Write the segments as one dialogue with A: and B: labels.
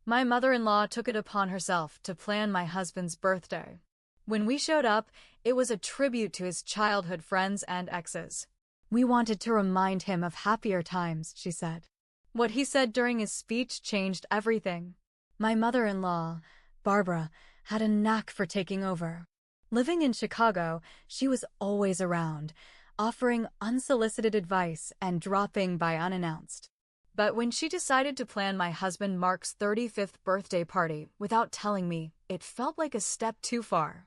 A: My mother-in-law took it upon herself to plan my husband's birthday. When we showed up, it was a tribute to his childhood friends and exes. We wanted to remind him of happier times, she said. What he said during his speech changed everything. My mother-in-law, Barbara, had a knack for taking over. Living in Chicago, she was always around, offering unsolicited advice and dropping by unannounced. But when she decided to plan my husband Mark's 35th birthday party without telling me, it felt like a step too far.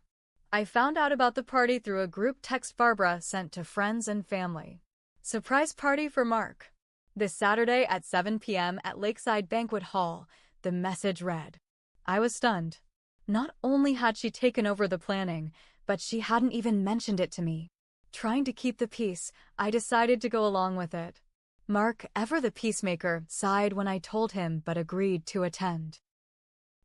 A: I found out about the party through a group text Barbara sent to friends and family. Surprise party for Mark. This Saturday at 7 p.m. at Lakeside Banquet Hall, the message read. I was stunned. Not only had she taken over the planning, but she hadn't even mentioned it to me. Trying to keep the peace, I decided to go along with it. Mark, ever the peacemaker, sighed when I told him but agreed to attend.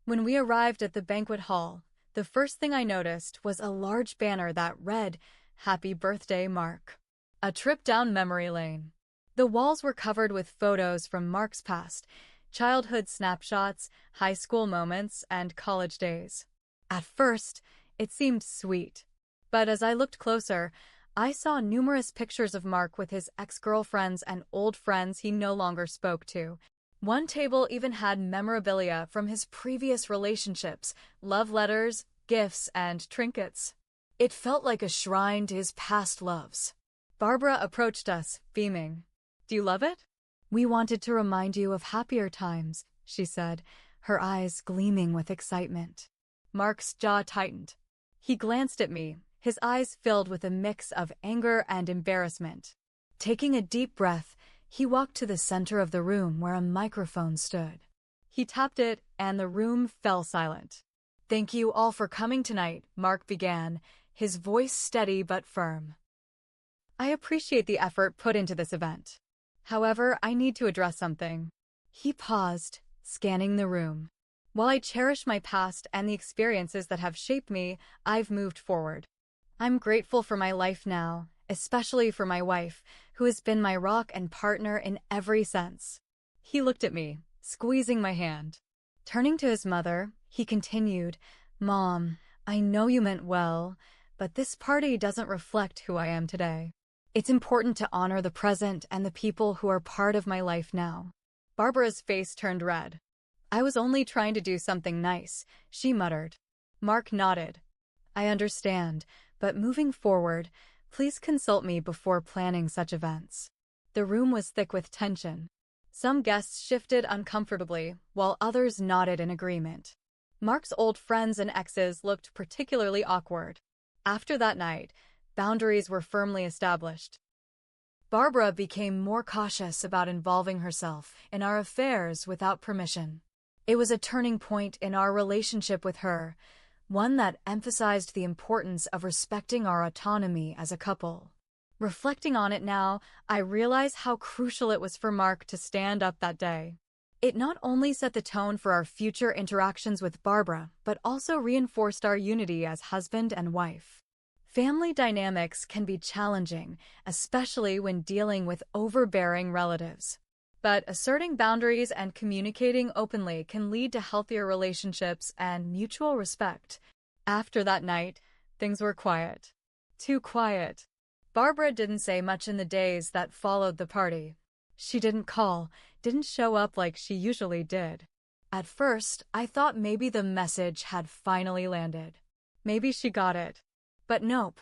A: When we arrived at the banquet hall, the first thing I noticed was a large banner that read, Happy Birthday, Mark. A trip down memory lane. The walls were covered with photos from Mark's past, childhood snapshots, high school moments, and college days. At first, it seemed sweet. But as I looked closer, I saw numerous pictures of Mark with his ex-girlfriends and old friends he no longer spoke to. One table even had memorabilia from his previous relationships, love letters, gifts, and trinkets. It felt like a shrine to his past loves. Barbara approached us, beaming. Do you love it? We wanted to remind you of happier times, she said, her eyes gleaming with excitement. Mark's jaw tightened. He glanced at me, his eyes filled with a mix of anger and embarrassment. Taking a deep breath, he walked to the center of the room where a microphone stood. He tapped it, and the room fell silent. Thank you all for coming tonight, Mark began, his voice steady but firm. I appreciate the effort put into this event. However, I need to address something. He paused, scanning the room. While I cherish my past and the experiences that have shaped me, I've moved forward. I'm grateful for my life now, especially for my wife, who has been my rock and partner in every sense. He looked at me, squeezing my hand. Turning to his mother, he continued, Mom, I know you meant well, but this party doesn't reflect who I am today. It's important to honor the present and the people who are part of my life now. Barbara's face turned red. I was only trying to do something nice, she muttered. Mark nodded. I understand, but moving forward, please consult me before planning such events. The room was thick with tension. Some guests shifted uncomfortably, while others nodded in agreement. Mark's old friends and exes looked particularly awkward. After that night, boundaries were firmly established. Barbara became more cautious about involving herself in our affairs without permission. It was a turning point in our relationship with her, one that emphasized the importance of respecting our autonomy as a couple. Reflecting on it now, I realize how crucial it was for Mark to stand up that day. It not only set the tone for our future interactions with Barbara, but also reinforced our unity as husband and wife. Family dynamics can be challenging, especially when dealing with overbearing relatives. But asserting boundaries and communicating openly can lead to healthier relationships and mutual respect. After that night, things were quiet. Too quiet. Barbara didn't say much in the days that followed the party. She didn't call, didn't show up like she usually did. At first, I thought maybe the message had finally landed. Maybe she got it. But nope.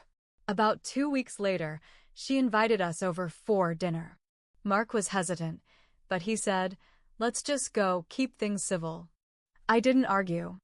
A: About 2 weeks later, she invited us over for dinner. Mark was hesitant, but he said, let's just go, keep things civil. I didn't argue.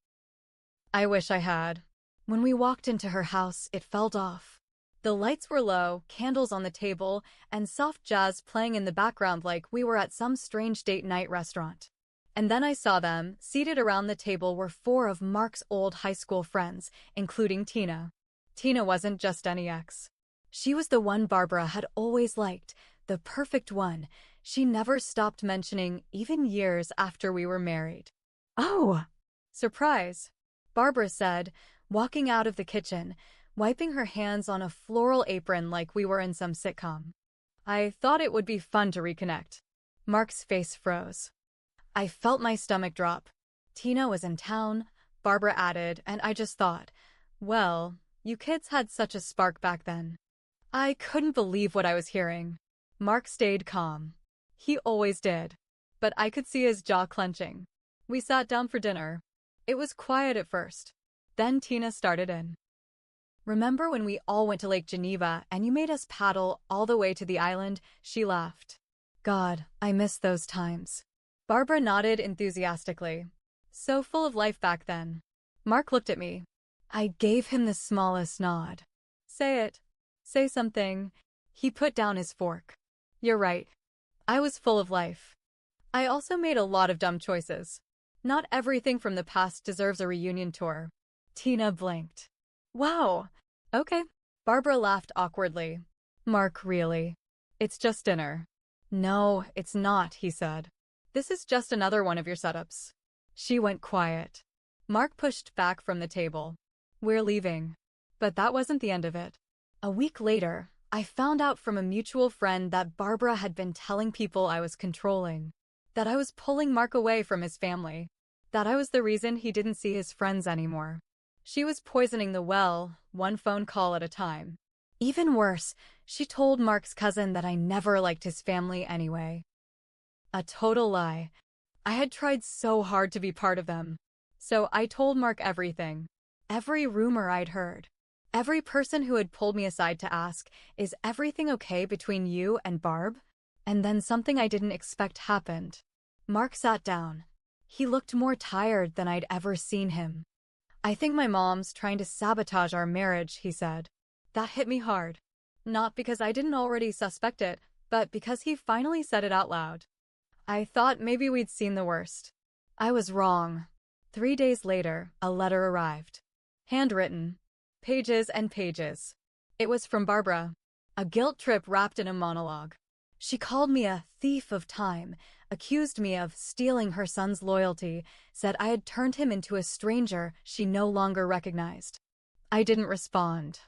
A: I wish I had. When we walked into her house, it felt off. The lights were low, candles on the table, and soft jazz playing in the background like we were at some strange date night restaurant. And then I saw them. Seated around the table were 4 of Mark's old high school friends, including Tina. Tina wasn't just any ex. She was the one Barbara had always liked, the perfect one. She never stopped mentioning, even years after we were married. Oh! Surprise! Barbara said, walking out of the kitchen, wiping her hands on a floral apron like we were in some sitcom. I thought it would be fun to reconnect. Mark's face froze. I felt my stomach drop. Tina was in town, Barbara added, and I just thought, well, you kids had such a spark back then. I couldn't believe what I was hearing. Mark stayed calm. He always did. But I could see his jaw clenching. We sat down for dinner. It was quiet at first. Then Tina started in. Remember when we all went to Lake Geneva and you made us paddle all the way to the island? She laughed. God, I miss those times. Barbara nodded enthusiastically. So full of life back then. Mark looked at me. I gave him the smallest nod. Say it. Say something. He put down his fork. You're right. I was full of life. I also made a lot of dumb choices. Not everything from the past deserves a reunion tour. Tina blinked. Wow. Okay. Barbara laughed awkwardly. Mark, really? It's just dinner. No, it's not, he said. This is just another one of your setups. She went quiet. Mark pushed back from the table. We're leaving. But that wasn't the end of it. A week later, I found out from a mutual friend that Barbara had been telling people I was controlling, that I was pulling Mark away from his family, that I was the reason he didn't see his friends anymore. She was poisoning the well, one phone call at a time. Even worse, she told Mark's cousin that I never liked his family anyway. A total lie. I had tried so hard to be part of them. So I told Mark everything. Every rumor I'd heard. Every person who had pulled me aside to ask, is everything okay between you and Barb? And then something I didn't expect happened. Mark sat down. He looked more tired than I'd ever seen him. I think my mom's trying to sabotage our marriage, he said. That hit me hard. Not because I didn't already suspect it, but because he finally said it out loud. I thought maybe we'd seen the worst. I was wrong. 3 days later, a letter arrived. Handwritten. Pages and pages. It was from Barbara. A guilt trip wrapped in a monologue. She called me a thief of time, accused me of stealing her son's loyalty, said I had turned him into a stranger she no longer recognized. I didn't respond.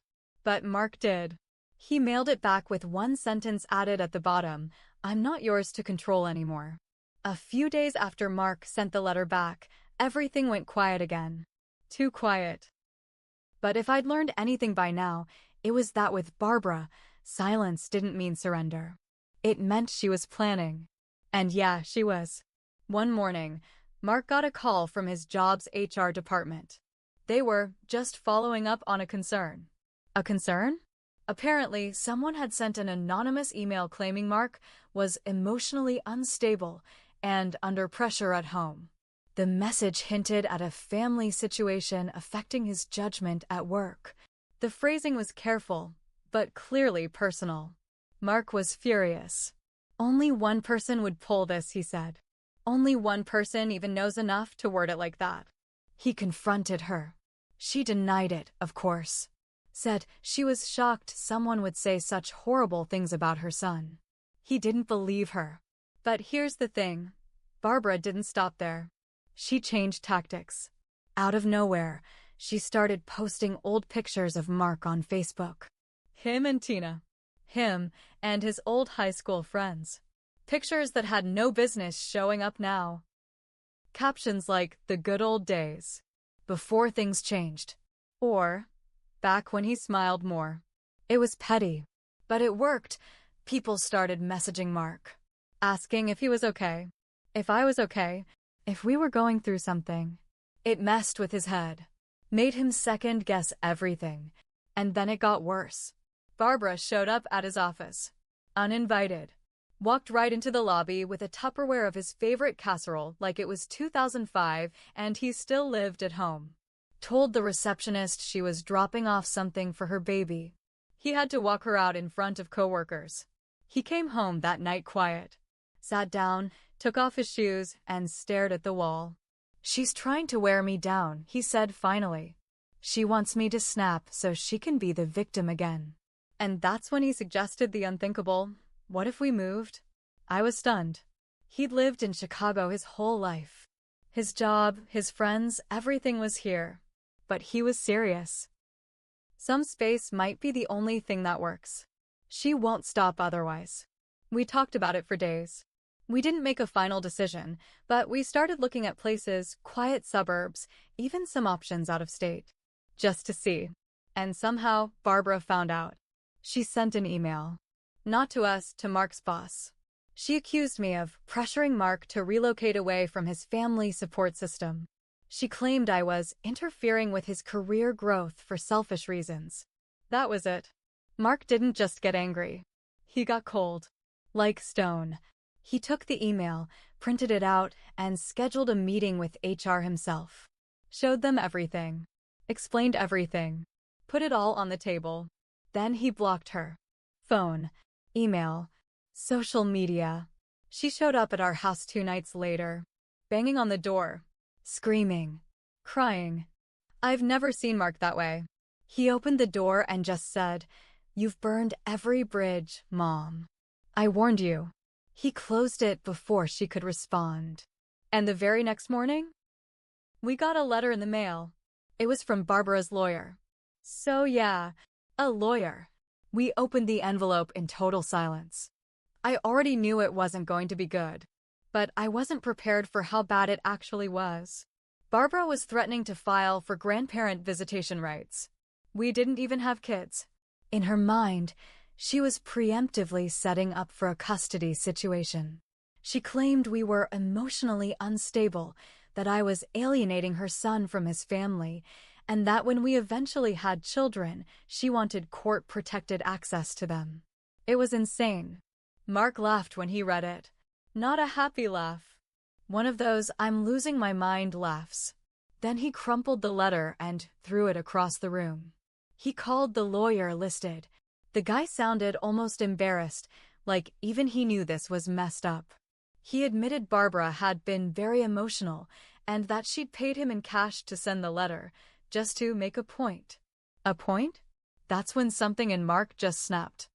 A: But Mark did. He mailed it back with one sentence added at the bottom, I'm not yours to control anymore. A few days after Mark sent the letter back, everything went quiet again. Too quiet. But if I'd learned anything by now, it was that with Barbara, silence didn't mean surrender. It meant she was planning. And yeah, she was. One morning, Mark got a call from his job's HR department. They were just following up on a concern. A concern? Apparently, someone had sent an anonymous email claiming Mark was emotionally unstable and under pressure at home. The message hinted at a family situation affecting his judgment at work. The phrasing was careful, but clearly personal. Mark was furious. Only one person would pull this, he said. Only one person even knows enough to word it like that. He confronted her. She denied it, of course. Said she was shocked someone would say such horrible things about her son. He didn't believe her. But here's the thing. Barbara didn't stop there. She changed tactics. Out of nowhere, she started posting old pictures of Mark on Facebook. Him and Tina. Him and his old high school friends. Pictures that had no business showing up now. Captions like, the good old days. Before things changed. Or, back when he smiled more. It was petty. But it worked. People started messaging Mark. Asking if he was okay. If I was okay. If we were going through something. It messed with his head. Made him second-guess everything. And then it got worse. Barbara showed up at his office. Uninvited. Walked right into the lobby with a Tupperware of his favorite casserole like it was 2005 and he still lived at home. Told the receptionist she was dropping off something for her baby. He had to walk her out in front of coworkers. He came home that night quiet. Sat down, took off his shoes, and stared at the wall. She's trying to wear me down, he said finally. She wants me to snap so she can be the victim again. And that's when he suggested the unthinkable. What if we moved? I was stunned. He'd lived in Chicago his whole life. His job, his friends, everything was here. But he was serious. Some space might be the only thing that works. She won't stop otherwise. We talked about it for days. We didn't make a final decision, but we started looking at places, quiet suburbs, even some options out of state. Just to see. And somehow, Barbara found out. She sent an email. Not to us, to Mark's boss. She accused me of pressuring Mark to relocate away from his family support system. She claimed I was interfering with his career growth for selfish reasons. That was it. Mark didn't just get angry. He got cold. Like stone. He took the email, printed it out, and scheduled a meeting with HR himself. Showed them everything. Explained everything. Put it all on the table. Then he blocked her. Phone. Email. Social media. She showed up at our house 2 nights later. Banging on the door. Screaming. Crying. I've never seen Mark that way. He opened the door and just said, "You've burned every bridge, Mom. I warned you." He closed it before she could respond. And the very next morning, we got a letter in the mail. It was from Barbara's lawyer. So yeah, a lawyer. We opened the envelope in total silence. I already knew it wasn't going to be good, but I wasn't prepared for how bad it actually was. Barbara was threatening to file for grandparent visitation rights. We didn't even have kids. In her mind, she was preemptively setting up for a custody situation. She claimed we were emotionally unstable, that I was alienating her son from his family, and that when we eventually had children, she wanted court-protected access to them. It was insane. Mark laughed when he read it. Not a happy laugh. One of those I'm losing my mind laughs. Then he crumpled the letter and threw it across the room. He called the lawyer listed. The guy sounded almost embarrassed, like even he knew this was messed up. He admitted Barbara had been very emotional and that she'd paid him in cash to send the letter, just to make a point. A point? That's when something in Mark just snapped.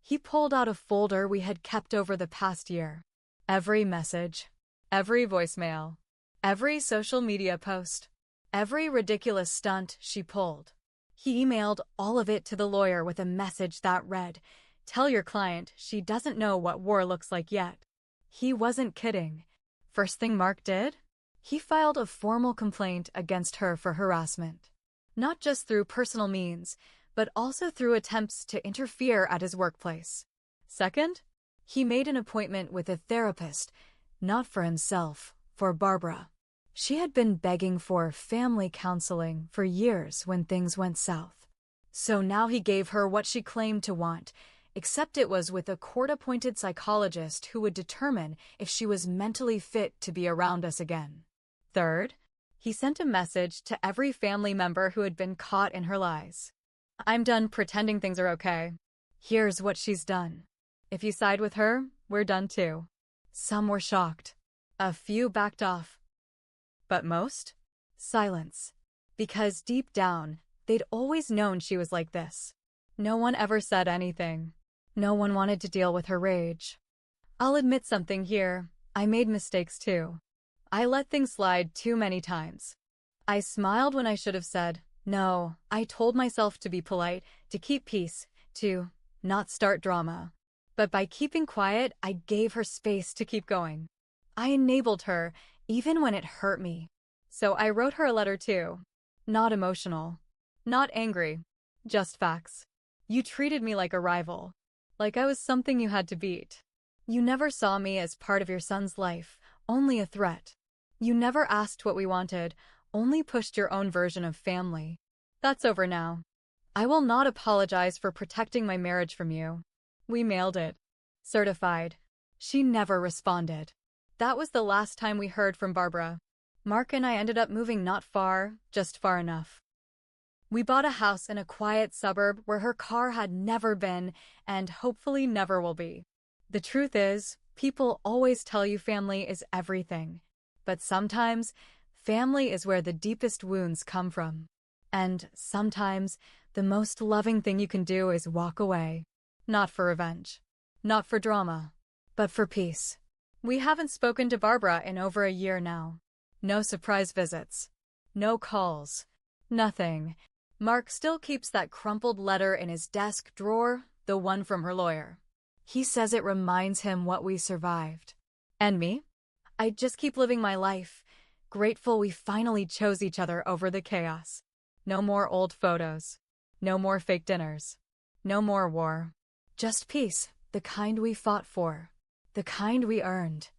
A: He pulled out a folder we had kept over the past year. Every message, every voicemail, every social media post, every ridiculous stunt she pulled. He emailed all of it to the lawyer with a message that read, "Tell your client she doesn't know what war looks like yet." He wasn't kidding. First thing Mark did? He filed a formal complaint against her for harassment. Not just through personal means, but also through attempts to interfere at his workplace. Second, he made an appointment with a therapist, not for himself, for Barbara. She had been begging for family counseling for years when things went south. So now he gave her what she claimed to want, except it was with a court-appointed psychologist who would determine if she was mentally fit to be around us again. Third, he sent a message to every family member who had been caught in her lies. "I'm done pretending things are okay. Here's what she's done. If you side with her, we're done too." Some were shocked. A few backed off. But most? Silence. Because deep down, they'd always known she was like this. No one ever said anything. No one wanted to deal with her rage. I'll admit something here. I made mistakes too. I let things slide too many times. I smiled when I should have said, no. I told myself to be polite, to keep peace, to not start drama. But by keeping quiet, I gave her space to keep going. I enabled her, even when it hurt me. So I wrote her a letter too. Not emotional. Not angry. Just facts. You treated me like a rival. Like I was something you had to beat. You never saw me as part of your son's life, only a threat. You never asked what we wanted, only pushed your own version of family. That's over now. I will not apologize for protecting my marriage from you. We mailed it. Certified. She never responded. That was the last time we heard from Barbara. Mark and I ended up moving not far, just far enough. We bought a house in a quiet suburb where her car had never been and hopefully never will be. The truth is, people always tell you family is everything. But sometimes, family is where the deepest wounds come from. And sometimes, the most loving thing you can do is walk away. Not for revenge. Not for drama. But for peace. We haven't spoken to Barbara in over a year now. No surprise visits. No calls. Nothing. Mark still keeps that crumpled letter in his desk drawer, the one from her lawyer. He says it reminds him what we survived. And me? I just keep living my life, grateful we finally chose each other over the chaos. No more old photos. No more fake dinners. No more war. Just peace, the kind we fought for. The kind we earned.